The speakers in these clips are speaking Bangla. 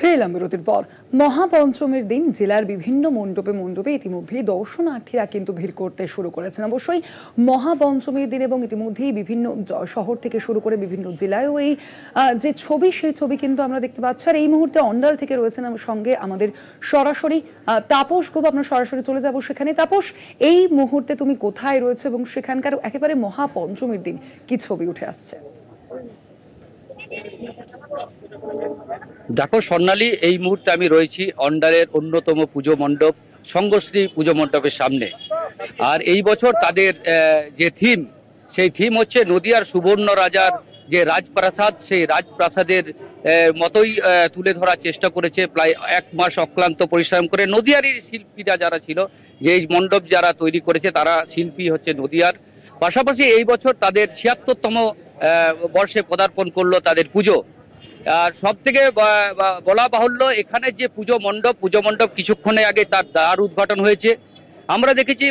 ফিরে এলাম বিরতির পর। মহাপঞ্চমীর দিন জেলার বিভিন্ন মণ্ডপে ইতিমধ্যেই দর্শনার্থীরা কিন্তু ভিড় করতে শুরু করেছেন। অবশ্যই মহাপঞ্চমীর দিন এবং ইতিমধ্যেই বিভিন্ন শহর থেকে শুরু করে বিভিন্ন জেলায়ও এই যে ছবি, সেই ছবি কিন্তু আমরা দেখতে পাচ্ছি। আর এই মুহূর্তে অন্ডাল থেকে রয়েছেন আমার সঙ্গে আমাদের সরাসরি তাপস গোপ। আমরা সরাসরি চলে যাব সেখানে। তাপস, এই মুহূর্তে তুমি কোথায় রয়েছে এবং সেখানকার একেবারে মহাপঞ্চমীর দিন কি ছবি উঠে আসছে? দেখো স্বর্ণালী, এই মুহূর্তে আমি রয়েছি অন্ডালের অন্যতম পুজো মণ্ডপ সঙ্গশ্রী পুজো মণ্ডপের সামনে। আর এই বছর তাদের যে থিম, সেই থিম হচ্ছে নদিয়ার সুবর্ণ রাজার যে রাজপ্রাসাদ, সেই রাজপ্রাসাদের মতোই তুলে ধরার চেষ্টা করেছে। প্রায় 1 মাস অক্লান্ত পরিশ্রম করে নদিয়ারই শিল্পীরা যারা ছিল, যে এই মণ্ডপ যারা তৈরি করেছে তারা শিল্পী হচ্ছে নদিয়ার। পাশাপাশি এই বছর তাদের 76তম বর্ষে পদার্পণ করলো তাদের পুজো। আর সব থেকে বলা বাহুল্য, এখানে যে পুজো মণ্ডপ কিছুক্ষণে আগে তার দ্বার উদ্ঘাটন হয়েছে। আমরা দেখেছি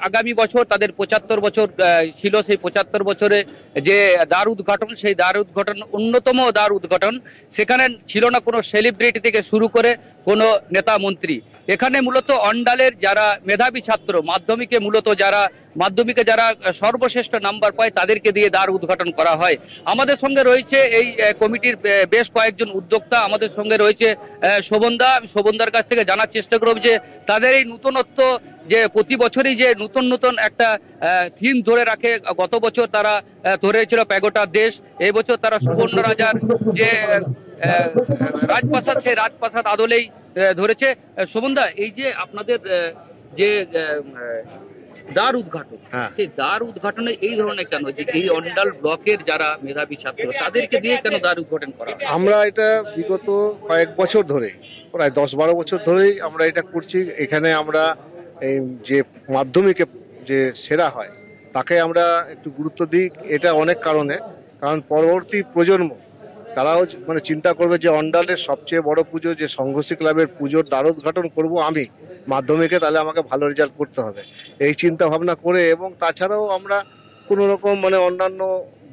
আগামী বছর তাদের 75 বছর ছিল। সেই 75 বছরে যে দ্বার উদ্ঘাটন, সেই দ্বার উদ্ঘাটন অন্যতম দ্বার উদ্ঘাটন। সেখানে ছিল না কোনো সেলিব্রিটি থেকে শুরু করে কোনো নেতা মন্ত্রী। এখানে মূলত অন্ডালের যারা মেধাবী ছাত্র, মাধ্যমিকে যারা সর্বশ্রেষ্ঠ নাম্বার পায় তাদেরকে দিয়ে দ্বার উদ্ঘাটন করা হয়। আমাদের সঙ্গে রয়েছে এই কমিটির বেশ কয়েকজন উদ্যোক্তা। আমাদের সঙ্গে রয়েছে শোভনদা। আমি শোভনদার কাছ থেকে জানার চেষ্টা করব যে তাদের এই নূতনত্ব, যে প্রতি বছরই যে নতুন একটা থিম ধরে রাখে। গত বছর তারা ধরেছিল প্যাগোটার দেশ, এই বছর তারা সুবর্ণ রাজার যে রাজপ্রাসাদ, সেই রাজপ্রাসাদ আদলেই ধরেছে। শোভনদা, এই যে আপনাদের যে দ্বার উদ্ঘাটন, সেই দ্বার উদ্ঘাটনে এই ধরনের কেন, যে এই অন্ডাল ব্লকের যারা মেধাবী ছাত্র তাদেরকে দিয়ে কেন দ্বার উদ্ঘাটন করা? আমরা এটা বিগত কয়েক বছর ধরে, প্রায় 10-12 বছর ধরেই আমরা এটা করছি। এখানে আমরা এই যে মাধ্যমিকে যে সেরা হয় তাকে আমরা একটু গুরুত্ব দিই। এটা অনেক কারণে, কারণ পরবর্তী প্রজন্ম তারাও মানে চিন্তা করবে যে অন্ডালের সবচেয়ে বড় পুজো যে সংঘর্ষী ক্লাবের পুজোর দ্বার উদ্ঘাটন করবো আমি মাধ্যমিকে, তাহলে আমাকে ভালো রেজাল্ট করতে হবে, এই চিন্তা ভাবনা করে। এবং তাছাড়াও আমরা কোনো রকম মানে অন্যান্য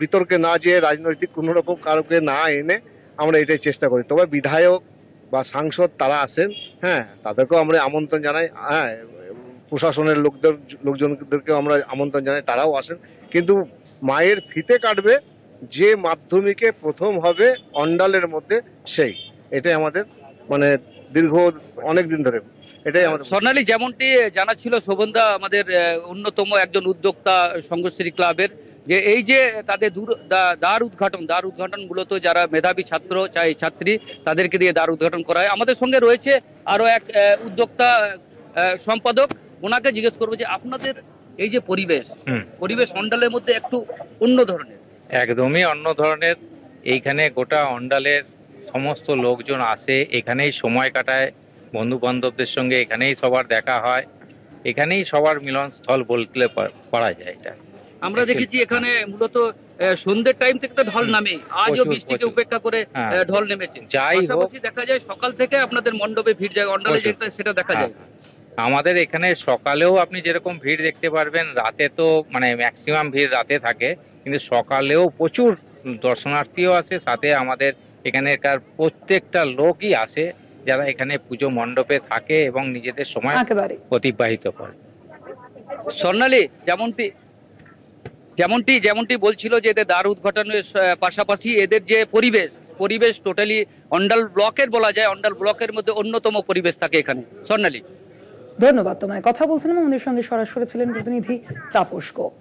বিতর্কে না যেয়ে, রাজনৈতিক কোনো রকম কারোকে না এনে আমরা এটাই চেষ্টা করি। তবে বিধায়ক বা সাংসদ তারা আসেন, হ্যাঁ, তাদেরকেও আমরা আমন্ত্রণ জানাই। হ্যাঁ, প্রশাসনের লোকজনদেরকেও আমরা আমন্ত্রণ জানাই, তারাও আসেন। কিন্তু মায়ের ফিতে কাটবে যে মাধ্যমিকে প্রথম হবে অন্ডালের মধ্যে, এটাই আমাদের মানে দীর্ঘ অনেক দিন ধরে এটাই আমাদের। স্বর্ণালী, যেমনটি জানাচ্ছিল শোভনদা, আমাদের অন্যতম একজন উদ্যোক্তা সঙ্গশ্রী ক্লাবের, যে এই যে তাদের দ্বার উদ্ঘাটন মূলত যারা মেধাবী ছাত্র ছাত্রী তাদেরকে দিয়ে দ্বার উদ্ঘাটন করা হয়। আমাদের সঙ্গে রয়েছে আরো এক উদ্যোক্তা সম্পাদক। ওনাকে জিজ্ঞেস করবো যে আপনাদের এই যে পরিবেশ অন্ডালের মধ্যে একটু অন্য ধরনের। একদমই অন্য ধরনের। এইখানে গোটা অন্ডালের সমস্ত লোকজন আসে, এখানেই সময় কাটায়, বন্ধু বান্ধবদের সঙ্গে এখানেই সবার দেখা হয়, এখানেই সবার মিলনস্থল বলতে পারা যায়। এটা আমরা দেখেছি এখানে মূলত সন্ধ্যের টাইম থেকে তো ঢল নামে, আজও বৃষ্টিকে উপেক্ষা করে ঢল নেমেছে। পাশাপাশি দেখা যায় সকাল থেকে আপনাদের মণ্ডপে ভিড় যায়, অন্ডালে যেটা সেটা দেখা যায়। আমাদের এখানে সকালেও আপনি যেরকম ভিড় দেখতে পারবেন, রাতে তো মানে ম্যাক্সিমাম ভিড় রাতে থাকে, কিন্তু সকালেও প্রচুর দর্শনার্থীও আসে। সাথে আমাদের এখানকার প্রত্যেকটা লোকই আসে যারা এখানে পুজো মণ্ডপে থাকে এবং নিজেদের সময় অতিবাহিত করে। স্বর্ণালী, যেমনটি বলছিল যে এদের দ্বার উদ্ঘাটনের পাশাপাশি এদের যে পরিবেশ টোটালি অন্ডাল ব্লকের বলা যায়, অন্ডাল ব্লকের মধ্যে অন্যতম পরিবেশ থাকে এখানে। স্বর্ণালী, ধন্যবাদ তোমায়। কথা বলছিলাম, আমাদের সঙ্গে সরাসরি ছিলেন প্রতিনিধি তাপস গোপ।